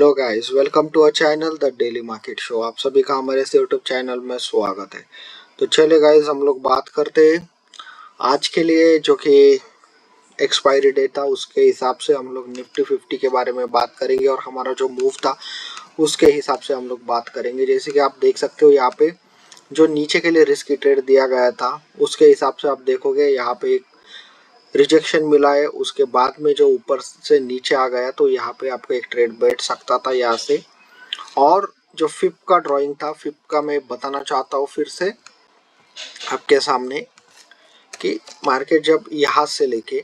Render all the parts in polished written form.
Hello guys, welcome to our channel the daily market show. आप सभी का हमारे इस यूट्यूब चैनल में स्वागत है। तो चलिए गाइस, हम लोग बात करते हैं आज के लिए जो कि एक्सपायरी डेट था उसके हिसाब से हम लोग निफ्टी 50 के बारे में बात करेंगे और हमारा जो मूव था उसके हिसाब से हम लोग बात करेंगे। जैसे कि आप देख सकते हो यहाँ पे जो नीचे के लिए रिस्क ट्रेड दिया गया था उसके हिसाब से आप देखोगे यहाँ पे एक रिजेक्शन मिला है। उसके बाद में जो ऊपर से नीचे आ गया तो यहाँ पे आपको एक ट्रेड बैठ सकता था यहाँ से। और जो फिप का ड्राइंग था, फिप का मैं बताना चाहता हूँ फिर से आपके सामने कि मार्केट जब यहाँ से लेके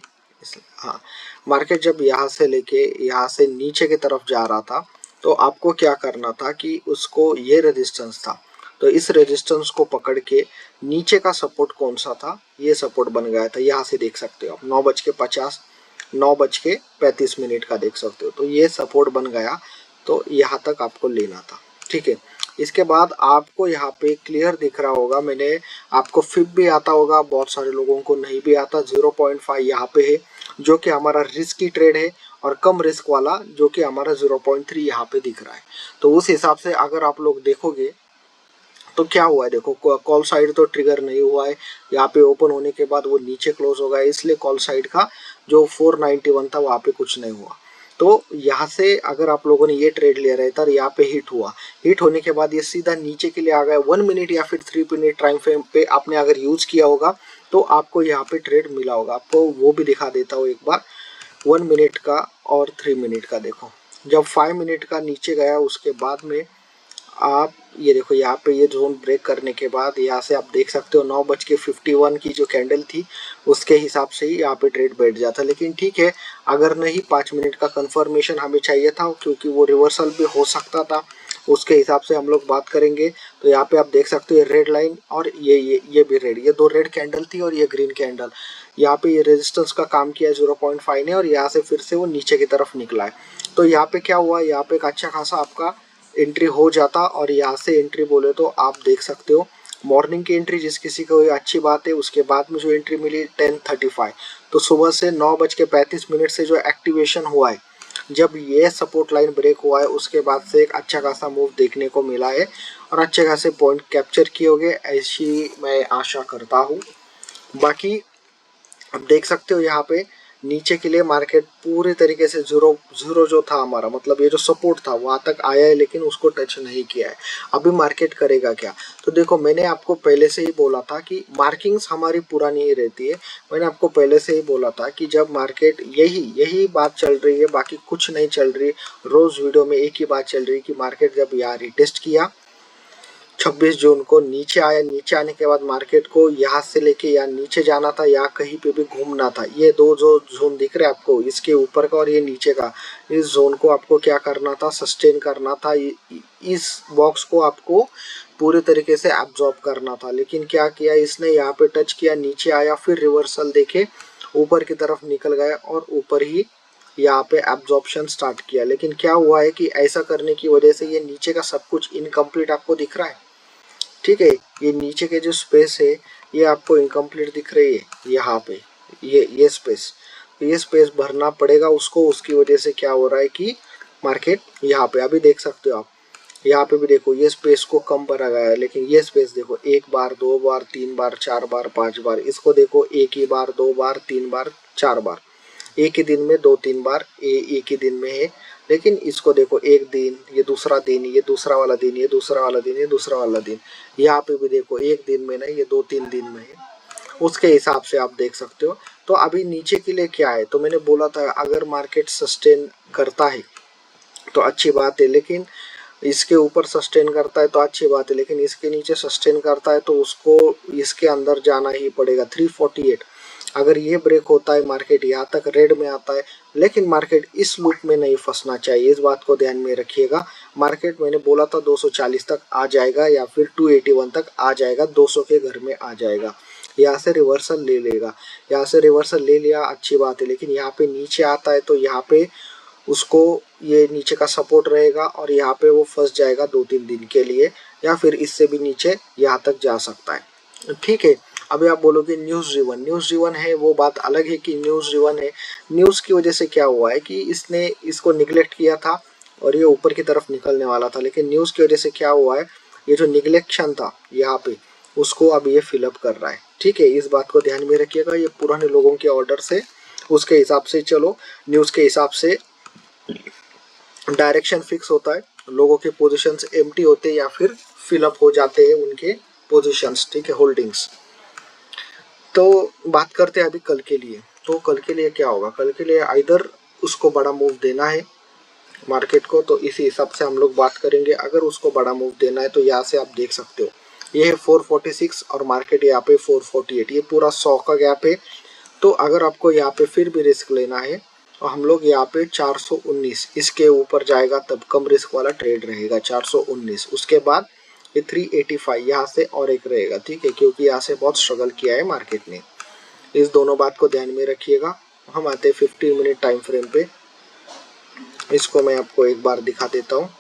हाँ मार्केट जब यहाँ से नीचे की तरफ जा रहा था तो आपको क्या करना था कि उसको ये रेजिस्टेंस था तो इस रेजिस्टेंस को पकड़ के नीचे का सपोर्ट कौन सा था, ये सपोर्ट बन गया था। यहाँ से देख सकते हो आप 9:50 9:35 का देख सकते हो। तो ये सपोर्ट बन गया तो यहाँ तक आपको लेना था, ठीक है। इसके बाद आपको यहाँ पे क्लियर दिख रहा होगा, मैंने आपको फिप भी आता होगा, बहुत सारे लोगों को नहीं भी आता। 0.5 यहाँ पे है जो कि हमारा रिस्की ट्रेड है और कम रिस्क वाला जो कि हमारा 0.3 यहाँ पे दिख रहा है। तो उस हिसाब से अगर आप लोग देखोगे तो क्या हुआ है, देखो कॉल साइड तो ट्रिगर नहीं हुआ है। यहाँ पे ओपन होने के बाद वो नीचे क्लोज हो गया, इसलिए कॉल साइड का जो 491 था वहाँ पे कुछ नहीं हुआ। तो यहाँ से अगर आप लोगों ने ये ट्रेड लिया रहता और यहाँ पे हिट हुआ, हिट होने के बाद ये सीधा नीचे के लिए आ गया 1 मिनट या फिर 3 मिनट टाइम फ्रेम पे आपने अगर यूज किया होगा तो आपको यहाँ पे ट्रेड मिला होगा। आपको वो भी दिखा देता हूँ एक बार, 1 मिनट का और 3 मिनट का। देखो जब 5 मिनट का नीचे गया उसके बाद में आप ये देखो यहाँ पे ये जोन ब्रेक करने के बाद यहाँ से आप देख सकते हो 9:51 की जो कैंडल थी उसके हिसाब से ही यहाँ पे ट्रेड बैठ जाता। लेकिन ठीक है, अगर नहीं 5 मिनट का कंफर्मेशन हमें चाहिए था क्योंकि वो रिवर्सल भी हो सकता था, उसके हिसाब से हम लोग बात करेंगे। तो यहाँ पे आप देख सकते हो रेड लाइन और ये भी रेड, ये दो रेड कैंडल थी और ये ग्रीन कैंडल। यहाँ पे ये रेजिस्टेंस का काम किया 0.5 ने और यहाँ से फिर से वो नीचे की तरफ निकला है। तो यहाँ पे क्या हुआ, यहाँ पे एक अच्छा खासा आपका एंट्री हो जाता और यहाँ से एंट्री बोले तो आप देख सकते हो मॉर्निंग की एंट्री जिस किसी को अच्छी बात है। उसके बाद में जो एंट्री मिली 10:35, तो सुबह से 9:35 से जो एक्टिवेशन हुआ है, जब ये सपोर्ट लाइन ब्रेक हुआ है उसके बाद से एक अच्छा खासा मूव देखने को मिला है और अच्छे खासे पॉइंट कैप्चर किए होंगे ऐसी मैं आशा करता हूँ। बाकी अब देख सकते हो यहाँ पे नीचे के लिए मार्केट पूरे तरीके से जीरो जीरो जो था हमारा, मतलब ये जो सपोर्ट था वहां तक आया है लेकिन उसको टच नहीं किया है। अभी मार्केट करेगा क्या, तो देखो मैंने आपको पहले से ही बोला था कि मार्किंग्स हमारी पुरानी ही रहती है। मैंने आपको पहले से ही बोला था कि जब मार्केट यही बात चल रही है, बाकी कुछ नहीं चल रही, रोज वीडियो में एक ही बात चल रही है कि मार्केट जब यहाँ रिटेस्ट किया 26 जून को नीचे आया, नीचे आने के बाद मार्केट को यहाँ से लेके यहाँ नीचे जाना था या कहीं पे भी घूमना था। ये दो जो जोन दिख रहे हैं आपको, इसके ऊपर का और ये नीचे का, इस जोन को आपको क्या करना था, सस्टेन करना था। इस बॉक्स को आपको पूरे तरीके से एब्जॉर्ब करना था। लेकिन क्या किया इसने, यहाँ पे टच किया, नीचे आया, फिर रिवर्सल देखे ऊपर की तरफ निकल गया और ऊपर ही यहाँ पे एब्जॉर्प्शन स्टार्ट किया। लेकिन क्या हुआ है कि ऐसा करने की वजह से ये नीचे का सब कुछ इनकम्प्लीट आपको दिख रहा है, ठीक है। ये नीचे के जो स्पेस है ये आपको इनकम्प्लीट दिख रही है यहाँ पे, ये स्पेस, ये स्पेस भरना पड़ेगा उसको। उसकी वजह से क्या हो रहा है कि मार्केट यहाँ पे अभी देख सकते हो आप, यहाँ पे भी देखो ये स्पेस को कम भरा गया है, लेकिन ये स्पेस देखो 1 बार 2 बार 3 बार 4 बार 5 बार, इसको देखो 1 ही बार 2 बार 3 बार 4 बार, एक ही दिन में 2-3 बार एक ही दिन में है। लेकिन इसको देखो एक दिन, ये दूसरा दिन, ये दूसरा वाला दिन, ये दूसरा वाला दिन, ये दूसरा वाला दिन, यहाँ पे भी देखो एक दिन में नहीं, ये 2-3 दिन में है। उसके हिसाब से आप देख सकते हो। तो अभी नीचे के लिए क्या है, तो मैंने बोला था अगर मार्केट सस्टेन करता है तो अच्छी बात है, लेकिन इसके ऊपर सस्टेन करता है तो अच्छी बात है, लेकिन इसके नीचे सस्टेन करता है तो उसको इसके अंदर जाना ही पड़ेगा 348। अगर ये ब्रेक होता है मार्केट यहाँ तक रेड में आता है, लेकिन मार्केट इस लूप में नहीं फंसना चाहिए, इस बात को ध्यान में रखिएगा। मार्केट मैंने बोला था 240 तक आ जाएगा या फिर 281 तक आ जाएगा, 200 के घर में आ जाएगा। यहाँ से रिवर्सल ले लेगा, यहाँ से रिवर्सल ले लिया अच्छी बात है, लेकिन यहाँ पे नीचे आता है तो यहाँ पे उसको ये नीचे का सपोर्ट रहेगा और यहाँ पे वो फंस जाएगा 2-3 दिन के लिए, या फिर इससे भी नीचे यहाँ तक जा सकता है, ठीक है। अभी आप बोलोगे न्यूज़ ड्रिवन है, वो बात अलग है कि न्यूज़ ड्रिवन है। न्यूज़ की वजह से क्या हुआ है कि इसने इसको निगलेक्ट किया था, और ये ऊपर की तरफ निकलने वाला था, लेकिन न्यूज़ की वजह से क्या हुआ है, ये जो निगलेक्शन था यहाँ पे उसको अब ये फिलअप कर रहा है। ठीक है, इस बात को ध्यान में रखिएगा। ये पुराने लोगों के ऑर्डर से उसके हिसाब से चलो, न्यूज़ के हिसाब से डायरेक्शन फिक्स होता है, लोगों के पोजीशंस एम्प्टी होते हैं या फिर फिलअप हो जाते हैं उनके पोजीशंस। ठीक है, होल्डिंग्स। तो बात करते हैं अभी कल के लिए। तो कल के लिए क्या होगा, कल के लिए आइदर उसको बड़ा मूव देना है मार्केट को, तो इसी हिसाब से हम लोग बात करेंगे। अगर उसको बड़ा मूव देना है तो यहाँ से आप देख सकते हो ये है 446 और मार्केट यहाँ पे 448, ये पूरा 100 का गैप है। तो अगर आपको यहाँ पे फिर भी रिस्क लेना है तो हम लोग यहाँ पे 419 इसके ऊपर जाएगा तब कम रिस्क वाला ट्रेड रहेगा 419। उसके बाद ये 385 यहाँ से और एक रहेगा। ठीक है, क्योंकि यहाँ से बहुत स्ट्रगल किया है मार्केट ने। इस दोनों बात को ध्यान में रखिएगा। हम आते हैं 15 मिनट टाइम फ्रेम पे। इसको मैं आपको एक बार दिखा देता हूँ।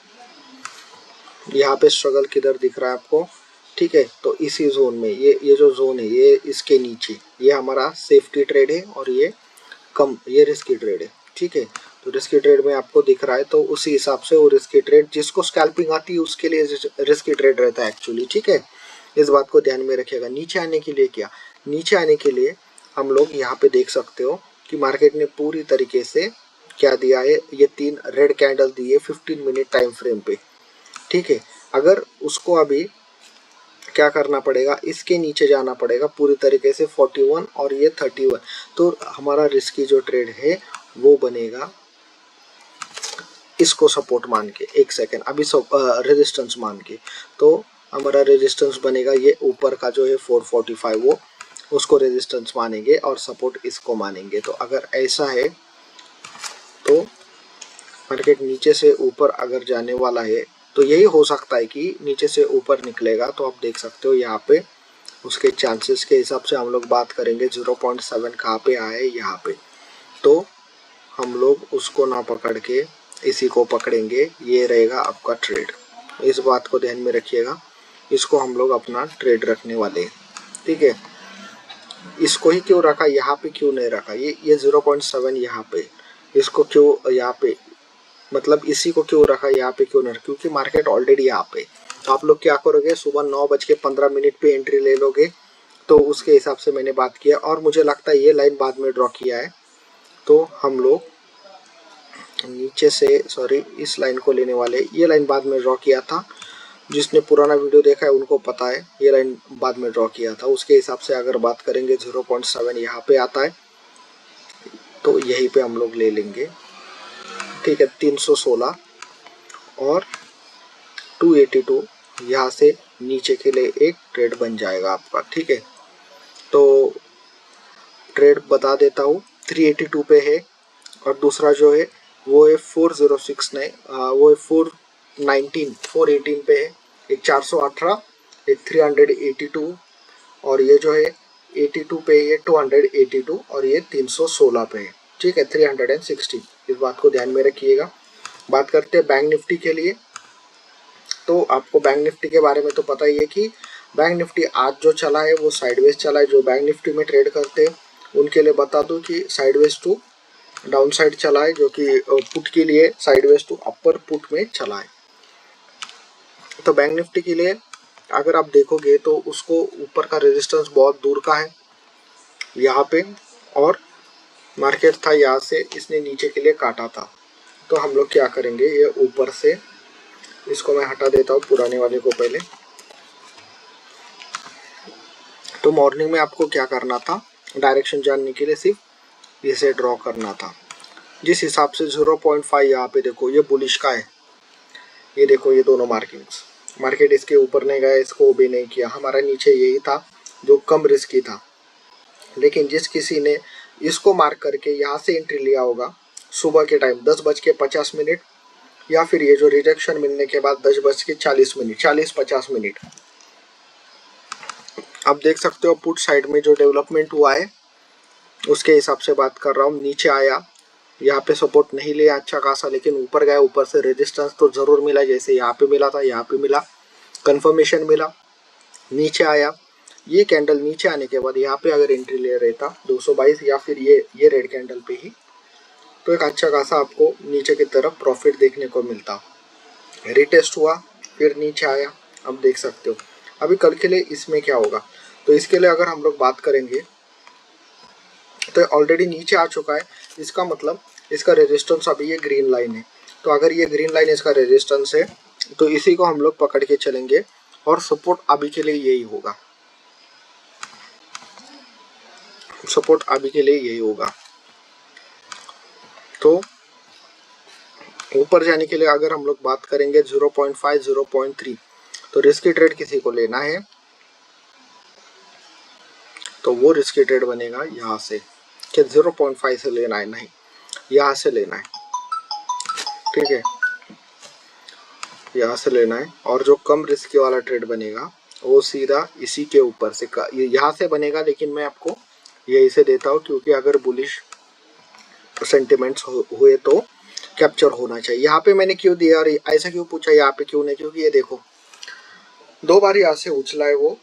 यहाँ पे स्ट्रगल किधर दिख रहा है आपको। ठीक है, तो इसी जोन में ये जो जोन है ये इसके नीचे ये हमारा सेफ्टी ट्रेड है और ये कम ये रिस्की ट्रेड है। ठीक है, तो रिस्की ट्रेड में आपको दिख रहा है, तो उसी हिसाब से वो रिस्की ट्रेड जिसको स्कैल्पिंग आती है उसके लिए रिस्की ट्रेड रहता है एक्चुअली। ठीक है, इस बात को ध्यान में रखिएगा। नीचे आने के लिए क्या, नीचे आने के लिए हम लोग यहाँ पे देख सकते हो कि मार्केट ने पूरी तरीके से क्या दिया है, ये 3 रेड कैंडल दिए 15 मिनट टाइम फ्रेम पे। ठीक है, अगर उसको अभी क्या करना पड़ेगा, इसके नीचे जाना पड़ेगा पूरी तरीके से 41 और ये 31, तो हमारा रिस्की जो ट्रेड है वो बनेगा इसको सपोर्ट मान के। एक सेकेंड, अभी रेजिस्टेंस मान के, तो हमारा रेजिस्टेंस बनेगा ये ऊपर का जो है 445, वो उसको रेजिस्टेंस मानेंगे और सपोर्ट इसको मानेंगे। तो अगर ऐसा है तो मार्केट नीचे से ऊपर अगर जाने वाला है तो यही हो सकता है कि नीचे से ऊपर निकलेगा। तो आप देख सकते हो यहाँ पे उसके चांसेस के हिसाब से हम लोग बात करेंगे 0.7 कहाँ पे आए यहाँ पे, तो हम लोग उसको ना पकड़ के इसी को पकड़ेंगे, ये रहेगा आपका ट्रेड। इस बात को ध्यान में रखिएगा, इसको हम लोग अपना ट्रेड रखने वाले हैं। ठीक है, इसको ही क्यों रखा, यहाँ पे क्यों नहीं रखा, ये 0.7 यहाँ पे, इसको क्यों यहाँ पे, मतलब इसी को क्यों रखा यहाँ पे क्यों नहीं, क्योंकि मार्केट ऑलरेडी यहाँ पे। तो आप लोग क्या करोगे, सुबह 9:15 पे एंट्री ले लोगे, तो उसके हिसाब से मैंने बात किया। और मुझे लगता है ये लाइन बाद में ड्रॉ किया है, तो हम लोग नीचे से सॉरी इस लाइन को लेने वाले, ये लाइन बाद में ड्रॉ किया था। जिसने पुराना वीडियो देखा है उनको पता है ये लाइन बाद में ड्रॉ किया था। उसके हिसाब से अगर बात करेंगे 0.7 यहाँ पे आता है, तो यहीं पे हम लोग ले लेंगे। ठीक है, 316 और 282 यहाँ से नीचे के लिए एक ट्रेड बन जाएगा आपका। ठीक है, तो ट्रेड बता देता हूँ, 382 पे है और दूसरा जो है वो है 406 नहीं, वो है 418 पे है। एक 418, एक 382 और ये जो है 82 पे ये 282 और ये 316 पे है। ठीक है, 316। इस बात को ध्यान में रखिएगा। बात करते हैं बैंक निफ्टी के लिए। तो आपको बैंक निफ्टी के बारे में तो पता ही है कि बैंक निफ्टी आज जो चला है वो साइडवेज चला है। जो बैंक निफ्टी में ट्रेड करते हैं उनके लिए बता दूं कि साइडवेज टू डाउन साइड चला है, जो कि पुट के लिए साइडवेज टू अपर पुट में चला है। तो बैंक निफ्टी के लिए अगर आप देखोगे तो उसको ऊपर का रेजिस्टेंस बहुत दूर का है यहाँ पे, और मार्केट था यहाँ से, इसने नीचे के लिए काटा था। तो हम लोग क्या करेंगे, ये ऊपर से इसको मैं हटा देता हूँ पुराने वाले को पहले। तो मॉर्निंग में आपको क्या करना था, डायरेक्शन जानने के लिए सिर्फ इसे ड्रॉ करना था। जिस हिसाब से 0.5 यहाँ पे देखो ये बुलिश का है, ये देखो ये दोनों मार्किंग्स, मार्केट इसके ऊपर नहीं गया, इसको भी नहीं किया, हमारा नीचे यही था जो कम रिस्की था। लेकिन जिस किसी ने इसको मार्क करके यहाँ से एंट्री लिया होगा सुबह के टाइम 10:50 या फिर ये जो रिजेक्शन मिलने के बाद 10:40 40-50, आप देख सकते हो पुट साइड में जो डेवलपमेंट हुआ है उसके हिसाब से बात कर रहा हूँ। नीचे आया, यहाँ पे सपोर्ट नहीं लिया अच्छा खासा, लेकिन ऊपर गया, ऊपर से रेजिस्टेंस तो जरूर मिला, जैसे यहाँ पे मिला था यहाँ पे मिला, कंफर्मेशन मिला। नीचे आया, ये कैंडल नीचे आने के बाद यहाँ पे अगर एंट्री ले रहता 222 या फिर ये रेड कैंडल पे ही तो एक अच्छा खासा आपको नीचे की तरफ प्रॉफिट देखने को मिलता। रिटेस्ट हुआ, फिर नीचे आया, अब देख सकते हो। अभी कल के लिए इसमें क्या होगा, तो इसके लिए अगर हम लोग बात करेंगे तो ऑलरेडी नीचे आ चुका है, इसका मतलब इसका रेजिस्टेंस अभी ये ग्रीन लाइन है। तो अगर ये ग्रीन लाइन इसका रेजिस्टेंस है तो इसी को हम लोग पकड़ के चलेंगे और सपोर्ट अभी के लिए यही होगा, सपोर्ट अभी के लिए यही होगा। तो ऊपर जाने के लिए अगर हम लोग बात करेंगे 0.5 0.3, तो रिस्की ट्रेड किसी को लेना है तो वो रिस्की ट्रेड बनेगा यहाँ से, कि 0.5 से लेना है, नहीं यहाँ से लेना है, ठीक है, यहाँ से लेना है। और जो कम रिस्क वाला ट्रेड बनेगा वो सीधा इसी के ऊपर से यहाँ से बनेगा, लेकिन मैं आपको यही से देता हूँ क्योंकि अगर बुलिश सेंटिमेंट्स हुए तो कैप्चर होना चाहिए। यहाँ पे मैंने क्यों दिया और ऐसा क्यों पूछा यहाँ पे क्यों नहीं, क्योंकि ये देखो 2 बार यहाँ से उछला है वो,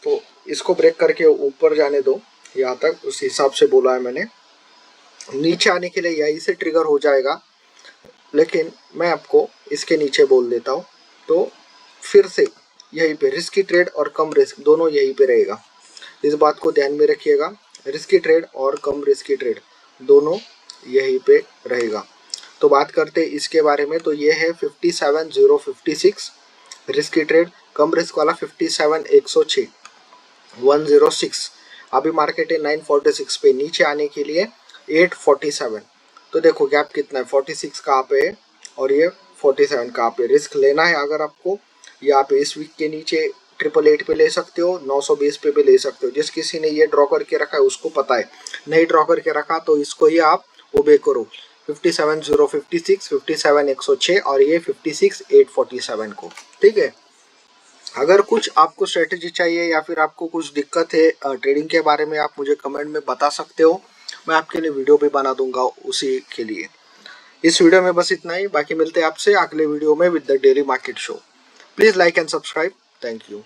तो इसको ब्रेक करके ऊपर जाने दो यहाँ तक, उस हिसाब से बोला है मैंने। नीचे आने के लिए यहीं से ट्रिगर हो जाएगा, लेकिन मैं आपको इसके नीचे बोल देता हूँ। तो फिर से यहीं पे रिस्की ट्रेड और कम रिस्क दोनों यहीं पे रहेगा, इस बात को ध्यान में रखिएगा। रिस्की ट्रेड और कम रिस्की ट्रेड दोनों यहीं पे रहेगा। तो बात करते हैं इसके बारे में, तो ये है 57,056 रिस्की ट्रेड, कम रिस्क वाला 57,106 106। अभी मार्केट है 946 पे, नीचे आने के लिए 847। तो देखो गैप कितना है, 46 कहाँ पे है और ये 47 कहाँ पे। रिस्क लेना है अगर आपको, यहाँ पे इस वीक के नीचे 888 पे ले सकते हो, 920 पे भी ले सकते हो। जिस किसी ने ये ड्रॉ करके रखा है उसको पता है, नहीं ड्रॉ करके रखा तो इसको ही आप ओबे करो, 57,056 57,106 और ये 56,847 को, ठीक है। अगर कुछ आपको स्ट्रेटेजी चाहिए या फिर आपको कुछ दिक्कत है ट्रेडिंग के बारे में, आप मुझे कमेंट में बता सकते हो, मैं आपके लिए वीडियो भी बना दूंगा उसी के लिए। इस वीडियो में बस इतना ही, बाकी मिलते हैं आपसे अगले वीडियो में with the daily market show. Please like and subscribe, thank you.